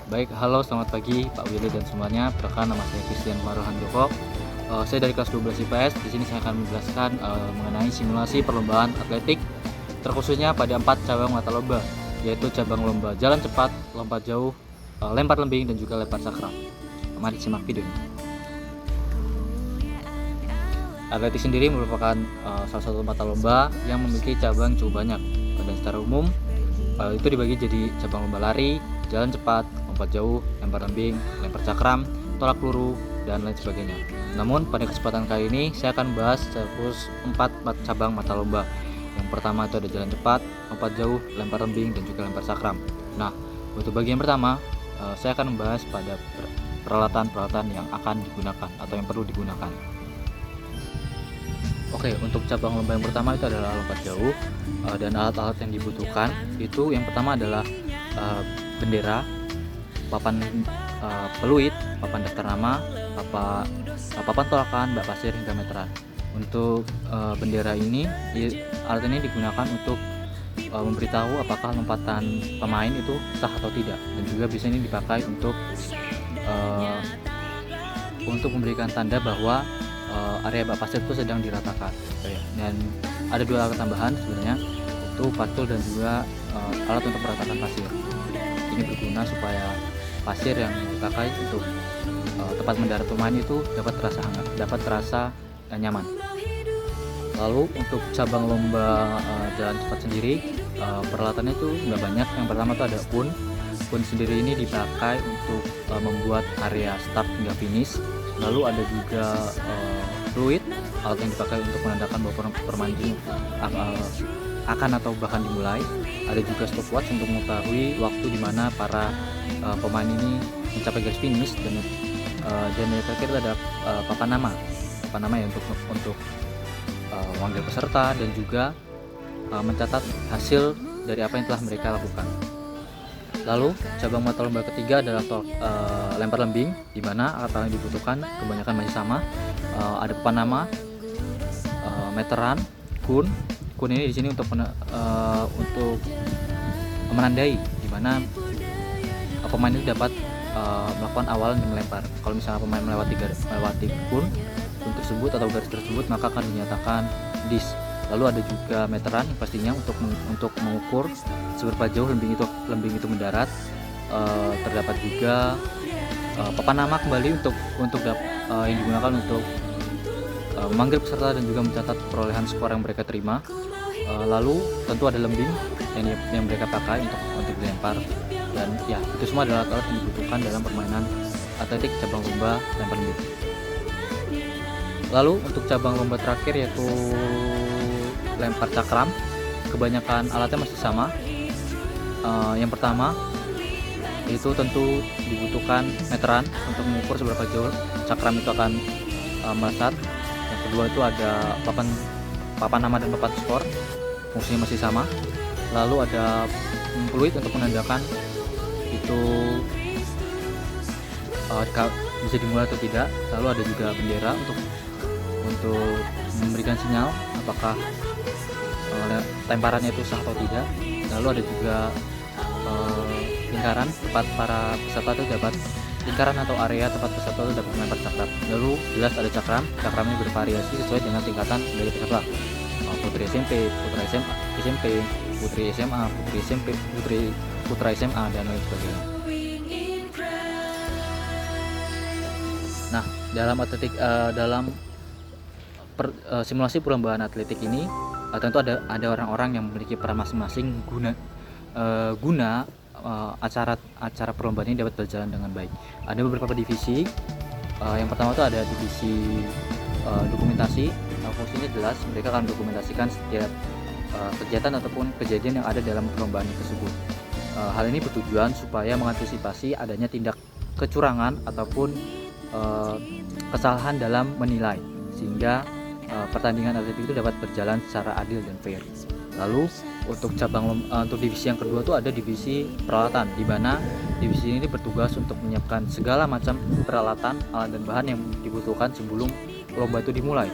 Baik, halo selamat pagi Pak Willy dan semuanya. Perkenalkan nama saya Christian Farhan Joko. Saya dari kelas 12 IPS. Di sini saya akan menjelaskan mengenai simulasi perlombaan atletik terkhususnya pada 4 cabang mata lomba, yaitu cabang lomba jalan cepat, lompat jauh, lempar lembing dan juga lempar sakram. Mari simak videonya. Atletik sendiri merupakan salah satu mata lomba yang memiliki cabang cukup banyak. Pada secara umum itu dibagi jadi cabang lomba lari, jalan cepat, lompat jauh, lempar lembing, lempar cakram, tolak peluru, dan lain sebagainya. Namun pada kesempatan kali ini saya akan membahas terus 4 cabang mata lomba. Yang pertama itu ada jalan cepat, lompat jauh, lempar lembing, dan juga lempar cakram. Nah, untuk bagian pertama saya akan membahas pada peralatan-peralatan yang akan digunakan atau yang perlu digunakan. Oke, untuk cabang lomba yang pertama itu adalah lompat jauh, dan alat-alat yang dibutuhkan itu yang pertama adalah bendera, papan peluit, papan daftar nama, papan tolakan, bak pasir hingga meteran. Untuk bendera ini, alat ini digunakan untuk memberitahu apakah lompatan pemain itu sah atau tidak, dan juga bisa ini dipakai untuk memberikan tanda bahwa area bak pasir itu sedang diratakan. Dan ada 2 alat tambahan sebenarnya, itu patul dan juga alat untuk meratakan pasir. Ini berguna supaya pasir yang dipakai untuk tempat mendarat pemain itu dapat terasa hangat, dapat terasa nyaman. Lalu untuk cabang lomba jalan cepat sendiri, peralatannya itu nggak banyak. Yang pertama itu ada kun. Kun sendiri ini dipakai untuk membuat area start hingga finish. Lalu ada juga fluid, alat yang dipakai untuk menandakan bahwa permainan akan atau bahkan dimulai. Ada juga stopwatch untuk mengetahui waktu di mana para pemain ini mencapai garis finish, dan yang terakhir ada papan nama ya untuk memanggil peserta dan juga mencatat hasil dari apa yang telah mereka lakukan. Lalu cabang mata lomba ketiga adalah lempar lembing, di mana alat-alat yang dibutuhkan kebanyakan masih sama. Ada papan nama, meteran, kun. Kun ini di sini untuk menandai di mana pemain itu dapat melakukan awalan dan melempar. Kalau misalnya pemain melewati kun tersebut atau garis tersebut, maka akan dinyatakan dis. Lalu ada juga meteran pastinya untuk mengukur seberapa jauh lembing itu mendarat. Terdapat juga papan nama kembali untuk yang digunakan untuk memanggil peserta dan juga mencatat perolehan skor yang mereka terima. Lalu tentu ada lembing yang mereka pakai untuk dilempar, dan ya itu semua adalah alat yang dibutuhkan dalam permainan atletik cabang lomba lempar lembing. Lalu untuk cabang lomba terakhir yaitu lempar cakram, kebanyakan alatnya masih sama. Yang pertama itu tentu dibutuhkan meteran untuk mengukur seberapa jauh cakram itu akan melesat. Yang kedua itu ada papan nama dan papan skor, fungsinya masih sama. Lalu ada fluid untuk menandakan itu bisa dimulai atau tidak. Lalu ada juga bendera untuk memberikan sinyal apakah lemparannya itu sah atau tidak. Lalu ada juga lingkaran tempat para peserta itu dapat lingkaran atau area tempat peserta itu dapat melempar cakram. Lalu jelas ada cakramnya bervariasi sesuai dengan tingkatan dari peserta. Putri SMP, putra SMP, putri SMA, putri SMP, putra SMA, dan lain sebagainya. Nah, dalam atletik simulasi perlombaan atletik ini tentu ada orang-orang yang memiliki peran masing-masing guna acara perlombaan ini dapat berjalan dengan baik. Ada beberapa divisi. Yang pertama itu ada divisi dokumentasi. Fungsinya jelas, mereka akan mendokumentasikan setiap kegiatan ataupun kejadian yang ada dalam perlombaan tersebut. Hal ini bertujuan supaya mengantisipasi adanya tindak kecurangan ataupun kesalahan dalam menilai, sehingga pertandingan atletik itu dapat berjalan secara adil dan fair. Lalu untuk divisi yang kedua itu ada divisi peralatan, di mana divisi ini bertugas untuk menyiapkan segala macam peralatan, alat dan bahan yang dibutuhkan sebelum lomba itu dimulai.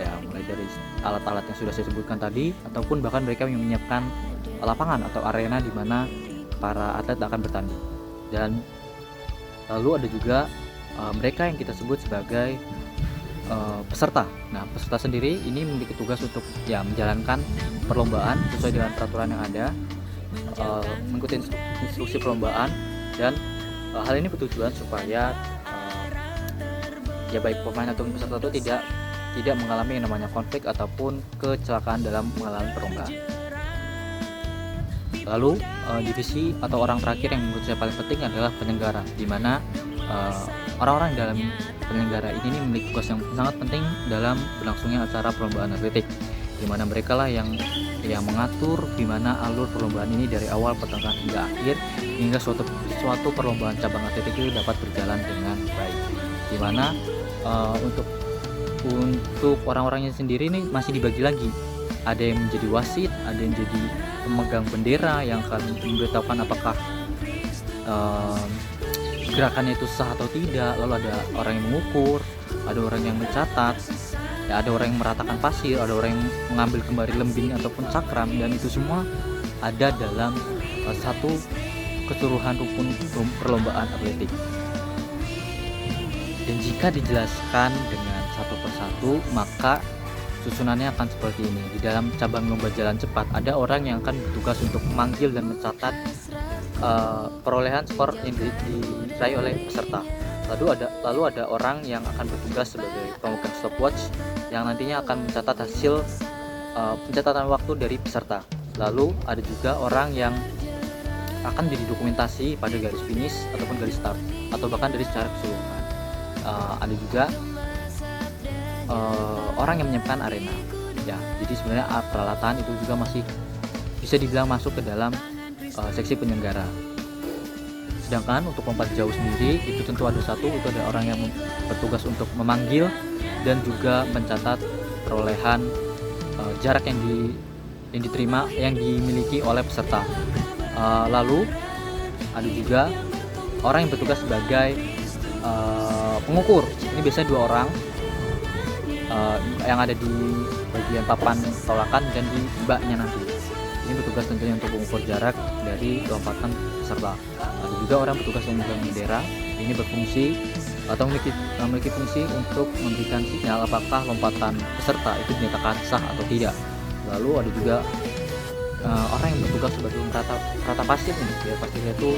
Ya, mulai dari alat-alat yang sudah saya sebutkan tadi, ataupun bahkan mereka yang menyiapkan lapangan atau arena di mana para atlet akan bertanding. Dan Lalu ada juga mereka yang kita sebut sebagai peserta. Nah, peserta sendiri ini memiliki tugas untuk ya menjalankan perlombaan sesuai dengan peraturan yang ada, mengikuti instruksi perlombaan, dan hal ini bertujuan supaya ya baik pemain atau peserta itu tidak mengalami yang namanya konflik ataupun kecelakaan dalam mengalami perlombaan. Lalu divisi atau orang terakhir yang menurut saya paling penting adalah penyelenggara, di mana orang-orang dalam penyelenggara ini memiliki tugas yang sangat penting dalam berlangsungnya acara perlombaan atletik, di mana mereka lah yang mengatur di mana alur perlombaan ini dari awal pertengahan hingga akhir, hingga suatu perlombaan cabang atletik itu dapat berjalan dengan baik. Di mana untuk orang-orangnya sendiri ini masih dibagi lagi. Ada yang menjadi wasit, ada yang jadi pemegang bendera yang akan memberitahukan apakah gerakannya itu sah atau tidak. Lalu ada orang yang mengukur, ada orang yang mencatat, ya ada orang yang meratakan pasir, ada orang yang mengambil kembali lembing ataupun cakram, dan itu semua ada dalam satu keseluruhan rukun perlombaan atletik. Dan jika dijelaskan dengan satu persatu, maka susunannya akan seperti ini. Di dalam cabang lomba jalan cepat, ada orang yang akan bertugas untuk memanggil dan mencatat perolehan skor yang diraih oleh peserta. Lalu ada orang yang akan bertugas sebagai pemegang stopwatch yang nantinya akan mencatat hasil pencatatan waktu dari peserta. Lalu ada juga orang yang akan jadi dokumentasi pada garis finish ataupun garis start, atau bahkan dari secara keseluruhan. Ada juga orang yang menyiapkan arena, ya. Jadi sebenarnya peralatan itu juga masih bisa dibilang masuk ke dalam seksi penyelenggara. Sedangkan untuk lompat jauh sendiri itu tentu ada itu ada orang yang bertugas untuk memanggil dan juga mencatat perolehan jarak yang diterima yang dimiliki oleh peserta. Lalu ada juga orang yang bertugas sebagai pengukur. Ini biasanya 2 orang yang ada di bagian papan tolakan dan di baknya nanti. Ini bertugas tentunya untuk mengukur jarak dari lompatan peserta. Ada juga orang bertugas memegang bendera. Ini berfungsi atau memiliki fungsi untuk memberikan sinyal apakah lompatan peserta itu dinyatakan sah atau tidak. Lalu ada juga orang yang bertugas sebagai merata pasir nih, biar pasirnya itu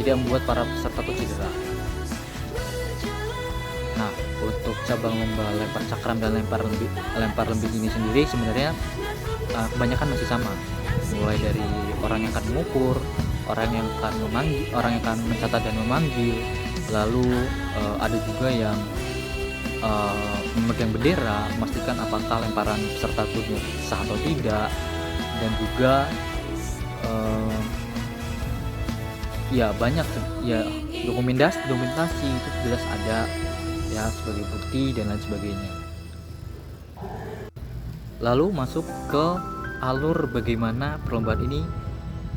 tidak membuat para peserta itu cedera. Nah, untuk cabang lomba lempar cakram dan lempar lembing ini sendiri sebenarnya kebanyakan masih sama. Mulai dari orang yang akan mengukur, orang yang akan memanggil, orang yang akan mencatat dan memanggil. Lalu ada juga yang memegang bendera, memastikan apakah lemparan peserta itu sah atau tidak, dan juga ya banyak ya dokumentasi itu jelas ada ya sebagai bukti dan lain sebagainya. Lalu masuk ke alur bagaimana perlombaan ini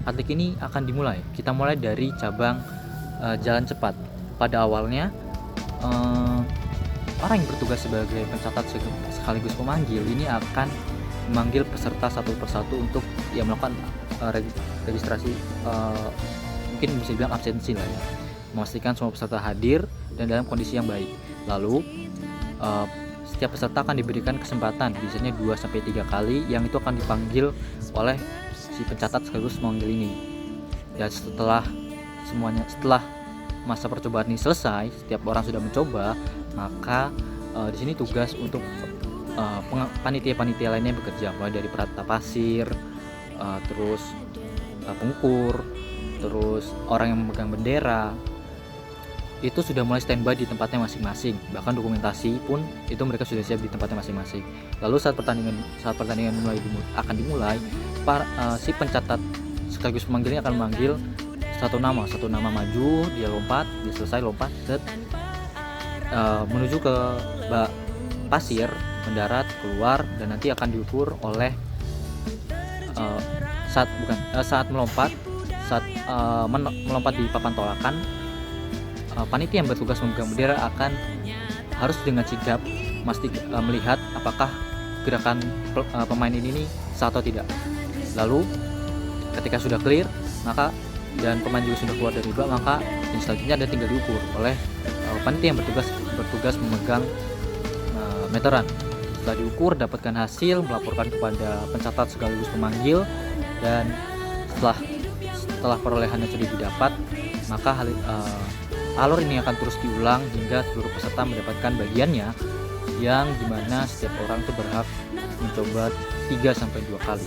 atletik ini akan dimulai. Kita mulai dari cabang jalan cepat. Pada awalnya orang yang bertugas sebagai pencatat sekaligus pemanggil ini akan memanggil peserta satu persatu untuk ya melakukan registrasi, mungkin bisa dibilang absensi lah ya, memastikan semua peserta hadir dan dalam kondisi yang baik. Lalu setiap peserta akan diberikan kesempatan biasanya 2-3 kali yang itu akan dipanggil oleh si pencatat sekaligus pemanggil ini. Dan setelah masa percobaan ini selesai, setiap orang sudah mencoba, maka di sini tugas untuk panitia-panitia lainnya bekerja, mulai dari perata pasir, terus pengukur, terus orang yang memegang bendera, itu sudah mulai standby di tempatnya masing-masing. Bahkan dokumentasi pun itu mereka sudah siap di tempatnya masing-masing. Lalu saat pertandingan akan dimulai, si pencatat sekaligus pemanggilnya akan memanggil satu nama maju, dia lompat, dia selesai lompat, menuju ke pasir, mendarat, keluar, dan nanti akan diukur oleh saat melompat di papan tolakan. Panitia yang bertugas memegang bendera akan harus dengan sigap melihat apakah gerakan pemain ini sah atau tidak. Lalu ketika sudah clear dan pemain juga sudah keluar dari bak, maka Dan selanjutnya ada tinggal diukur oleh panitia yang bertugas memegang meteran. Setelah diukur, dapatkan hasil, melaporkan kepada pencatat sekaligus pemanggil, dan setelah perolehannya sudah didapat, maka alur ini akan terus diulang hingga seluruh peserta mendapatkan bagiannya, yang dimana setiap orang itu berhak mencoba 3-2 kali.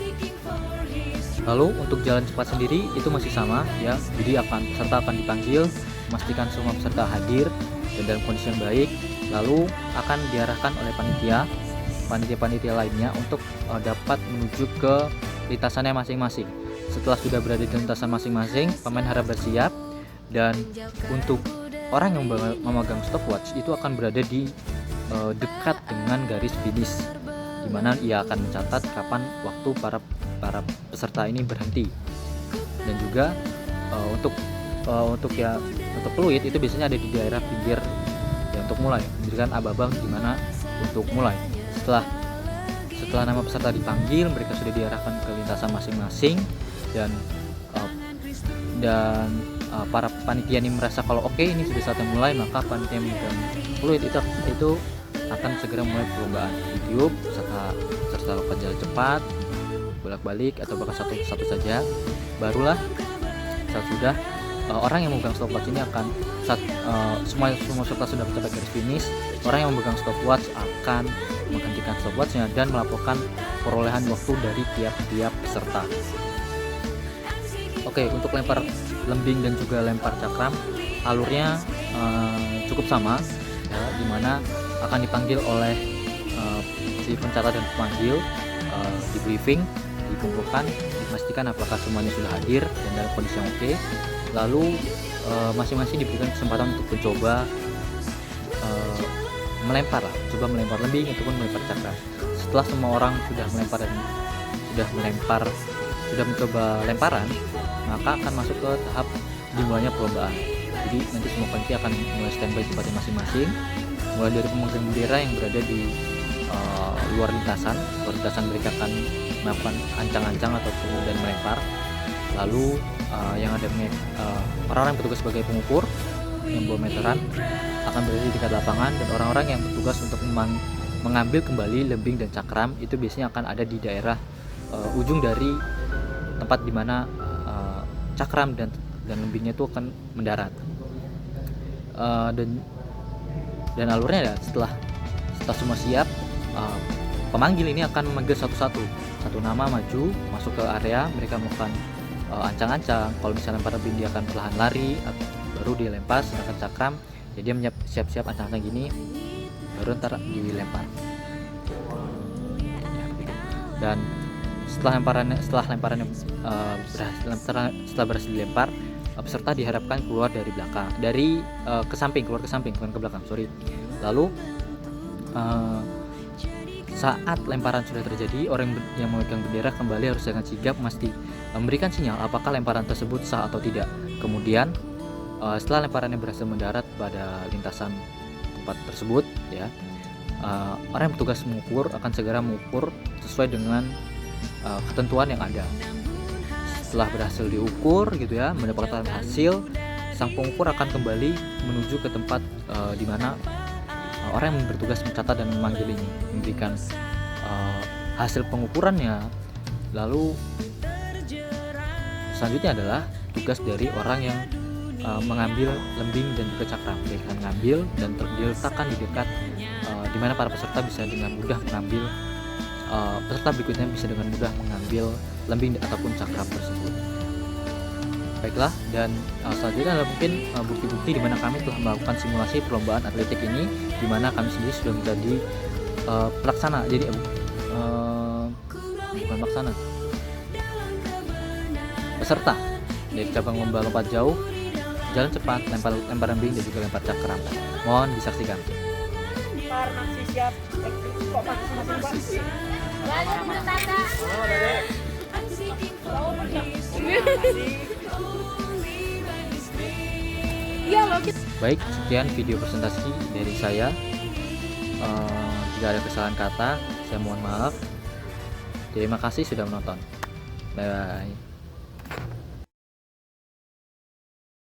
Lalu untuk jalan cepat sendiri itu masih sama ya, jadi peserta akan dipanggil, memastikan semua peserta hadir dan dalam kondisi yang baik, lalu akan diarahkan oleh panitia lainnya untuk dapat menuju ke lintasannya masing-masing. Setelah sudah berada di lintasan masing-masing, pemain harap bersiap, dan untuk orang yang memegang stopwatch itu akan berada di dekat dengan garis finish, di mana ia akan mencatat kapan waktu para peserta ini berhenti. Dan juga untuk peluit itu biasanya ada di daerah pinggir ya, untuk mulai memberikan aba-aba gimana untuk mulai. Setelah nama peserta dipanggil, mereka sudah diarahkan ke lintasan masing-masing, dan para panitia ini merasa kalau oke, ini sudah saatnya mulai, maka panitia yang memegang fluid itu akan segera mulai perlombaan ditiup serta lakukan jalan cepat, bolak-balik atau bahkan satu saja. Barulah saat sudah orang yang memegang stopwatch ini akan semua peserta sudah mencapai garis finish, orang yang memegang stopwatch akan menghentikan stopwatchnya dan melaporkan perolehan waktu dari tiap-tiap peserta. Oke, untuk lempar lembing dan juga lempar cakram, alurnya cukup sama ya, dimana akan dipanggil oleh si pencatat dan pemanggil, di briefing, dikumpulkan, dipastikan apakah semuanya sudah hadir dan dalam kondisi yang oke. Lalu masing-masing diberikan kesempatan untuk mencoba melempar lembing ataupun melempar cakram. Setelah semua orang sudah melempar dan sudah mencoba lemparan, maka akan masuk ke tahap dimulainya perlombaan. Jadi nanti semua panitia akan mulai standby di tempatnya masing-masing, mulai dari pemegang bendera yang berada di luar lintasan mereka akan melakukan ancang-ancang atau kemudian melempar. Lalu yang ada orang-orang yang bertugas sebagai pengukur yang bawa meteran akan berada di tingkat lapangan, dan orang-orang yang bertugas untuk mengambil kembali lembing dan cakram itu biasanya akan ada di daerah ujung dari tempat dimana cakram dan lembingnya itu akan mendarat. Dan alurnya ya, setelah semua siap, pemanggil ini akan memanggil satu nama maju masuk ke area, mereka melakukan ancang-ancang. Kalau misalnya lempar lembing dia akan perlahan lari, baru dilempar. Sedangkan cakram ya dia siap-siap ancang-ancang gini, baru ntar dilempar ya, begitu. Dan setelah berhasil dilempar, peserta diharapkan keluar dari belakang, keluar ke samping bukan ke belakang, sorry. Lalu saat lemparan sudah terjadi, orang yang memegang bendera kembali harus dengan sigap memberikan sinyal apakah lemparan tersebut sah atau tidak. Kemudian setelah lemparannya berhasil mendarat pada lintasan tempat tersebut ya, orang yang bertugas mengukur akan segera mengukur sesuai dengan ketentuan yang ada. Setelah berhasil diukur gitu ya, mendapatkan hasil, sang pengukur akan kembali menuju ke tempat di mana orang yang bertugas mencatat dan memanggil ini, memberikan hasil pengukurannya. Lalu selanjutnya adalah tugas dari orang yang mengambil lembing dan juga cakram. Mereka akan mengambil dan diletakkan di dekat di mana para peserta bisa dengan mudah mengambil, peserta berikutnya bisa dengan mudah mengambil lembing ataupun cakram tersebut. Baiklah, dan selanjutnya adalah mungkin bukti-bukti di mana kami telah melakukan simulasi perlombaan atletik ini, di mana kami sendiri sudah menjadi pelaksana. Jadi bukan pelaksana, peserta dari cabang lomba lompat jauh, jalan cepat, lempar lembing dan juga lempar cakram. Mohon disaksikan. Masih siap. Kok masih Baik, sekian video presentasi dari saya. Jika ada kesalahan kata, saya mohon maaf. Terima kasih sudah menonton. Bye bye.